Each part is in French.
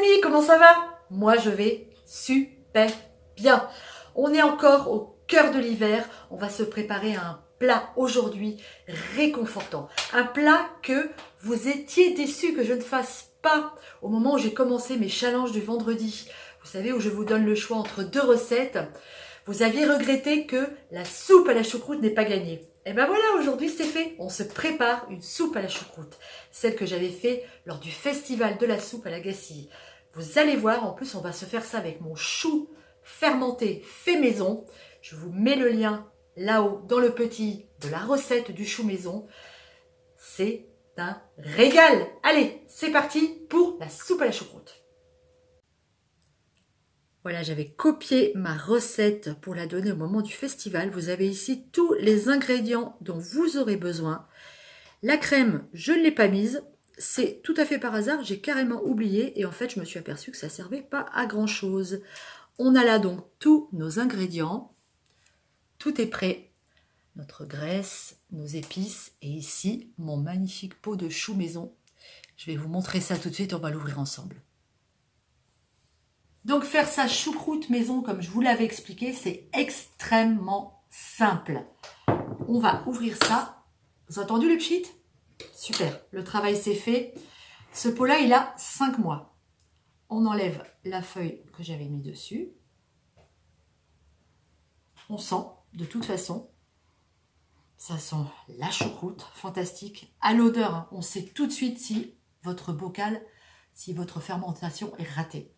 amis, comment ça va? Moi je vais super bien. On est encore au cœur de l'hiver. On va se préparer un plat aujourd'hui réconfortant. Un plat que vous étiez déçus que je ne fasse pas au moment où j'ai commencé mes challenges du vendredi. Vous savez, où je vous donne le choix entre deux recettes. Vous aviez regretté que la soupe à la choucroute n'ait pas gagné. Et ben voilà, aujourd'hui c'est fait. On se prépare une soupe à la choucroute. Celle que j'avais fait lors du festival de la soupe à la Gacilly. Vous allez voir, en plus on va se faire ça avec mon chou fermenté fait maison. Je vous mets le lien là-haut dans le petit de la recette du chou maison. C'est un régal. Allez, c'est parti pour la soupe à la choucroute. Voilà, j'avais copié ma recette pour la donner au moment du festival. Vous avez ici tous les ingrédients dont vous aurez besoin. La crème, je ne l'ai pas mise. C'est tout à fait par hasard, j'ai carrément oublié. Et en fait, je me suis aperçue que ça ne servait pas à grand-chose. On a là donc tous nos ingrédients. Tout est prêt. Notre graisse, nos épices. Et ici, mon magnifique pot de chou maison. Je vais vous montrer ça tout de suite, on va l'ouvrir ensemble. Donc faire sa choucroute maison, comme je vous l'avais expliqué, c'est extrêmement simple. On va ouvrir ça. Vous avez entendu les pchit? Super, le travail c'est fait. Ce pot-là, il a 5 mois. On enlève la feuille que j'avais mis dessus. On sent, de toute façon, ça sent la choucroute, fantastique. À l'odeur, hein, on sait tout de suite si votre bocal, si votre fermentation est ratée.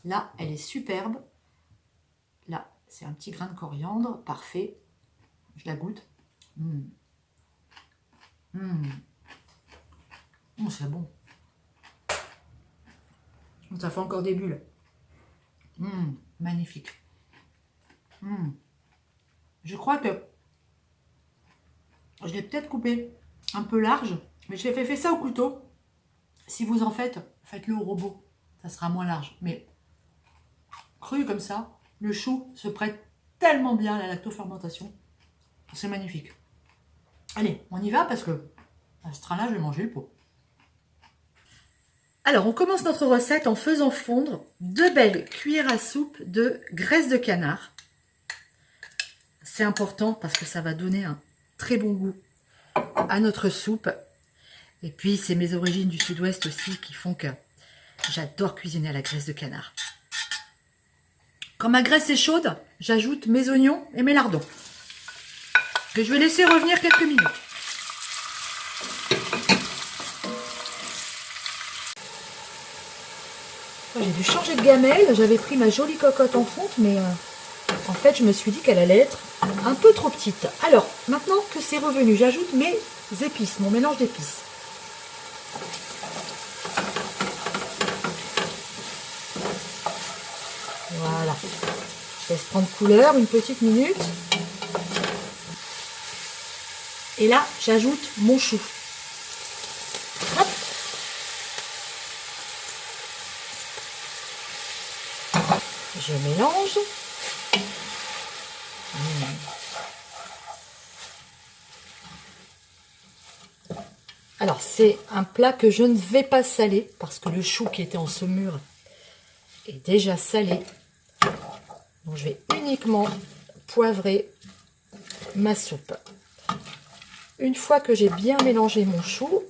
Là, elle est superbe. Là, c'est un petit grain de coriandre. Parfait. Je la goûte. C'est bon. Ça fait encore des bulles. Magnifique. Je crois que je l'ai peut-être coupé un peu large, mais j'ai fait ça au couteau. Si vous en faites, faites-le au robot. Ça sera moins large. Mais cru comme ça, le chou se prête tellement bien à la lactofermentation. C'est magnifique. Allez, on y va parce que à ce train-là, je vais manger le pot. Alors, on commence notre recette en faisant fondre 2 belles cuillères à soupe de graisse de canard. C'est important parce que ça va donner un très bon goût à notre soupe. Et puis, c'est mes origines du sud-ouest aussi qui font que j'adore cuisiner à la graisse de canard. Quand ma graisse est chaude, j'ajoute mes oignons et mes lardons. Que je vais laisser revenir quelques minutes. J'ai dû changer de gamelle. J'avais pris ma jolie cocotte en fonte, mais en fait, je me suis dit qu'elle allait être un peu trop petite. Alors, maintenant que c'est revenu, j'ajoute mes épices, mon mélange d'épices. Voilà. Je laisse prendre couleur une petite minute. Et là, j'ajoute mon chou. Hop. Je mélange. Alors, c'est un plat que je ne vais pas saler parce que le chou qui était en saumure est déjà salé. Donc, je vais uniquement poivrer ma soupe. Une fois que j'ai bien mélangé mon chou,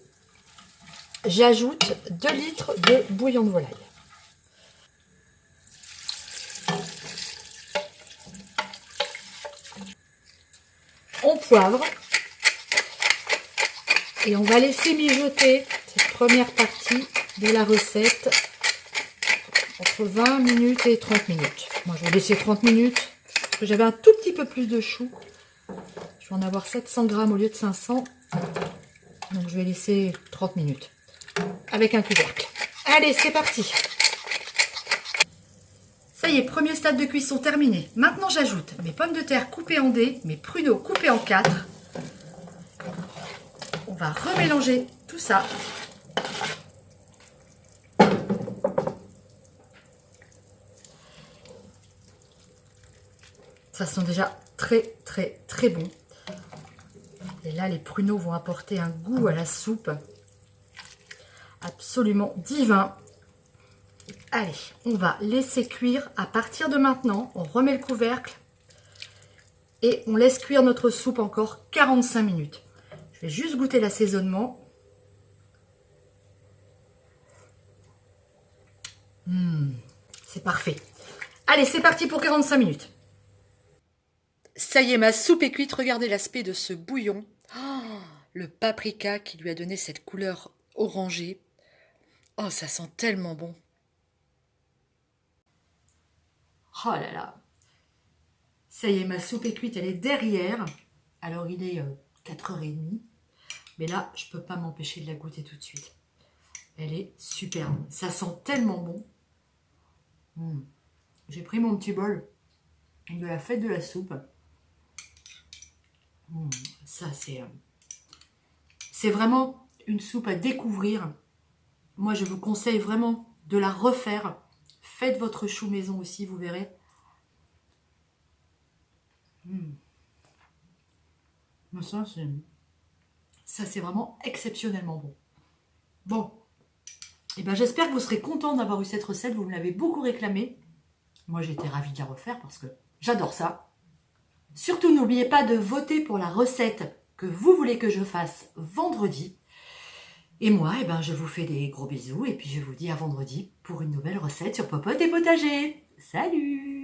j'ajoute 2 litres de bouillon de volaille. On poivre et on va laisser mijoter cette première partie de la recette entre 20 minutes et 30 minutes. Moi, je vais laisser 30 minutes parce que j'avais un tout petit peu plus de chou. Je vais en avoir 700 grammes au lieu de 500. Donc, je vais laisser 30 minutes avec un couvercle. Allez, c'est parti! Ça y est, premier stade de cuisson terminé. Maintenant, j'ajoute mes pommes de terre coupées en dés, mes pruneaux coupés en 4. On va remélanger tout ça. Ça sent déjà très, très, très bon. Et là, les pruneaux vont apporter un goût à la soupe absolument divin. Allez, on va laisser cuire à partir de maintenant. On remet le couvercle et on laisse cuire notre soupe encore 45 minutes. Je vais juste goûter l'assaisonnement. C'est parfait. Allez, c'est parti pour 45 minutes. Ça y est, ma soupe est cuite. Regardez l'aspect de ce bouillon. Oh, le paprika qui lui a donné cette couleur orangée. Oh, ça sent tellement bon. Oh là là. Ça y est, ma soupe est cuite, elle est derrière. Alors, il est 4h30. Mais là, je ne peux pas m'empêcher de la goûter tout de suite. Elle est superbe. Ça sent tellement bon. J'ai pris mon petit bol de la fête de la soupe. Ça, c'est vraiment une soupe à découvrir. Moi, je vous conseille vraiment de la refaire. Faites votre chou maison aussi, vous verrez. Ça, c'est vraiment exceptionnellement bon. Bon, et ben, j'espère que vous serez content d'avoir eu cette recette. Vous me l'avez beaucoup réclamée. Moi, j'étais ravie de la refaire parce que j'adore ça. Surtout, n'oubliez pas de voter pour la recette que vous voulez que je fasse vendredi. Et moi, eh ben, je vous fais des gros bisous et puis je vous dis à vendredi pour une nouvelle recette sur Popote et Potager. Salut!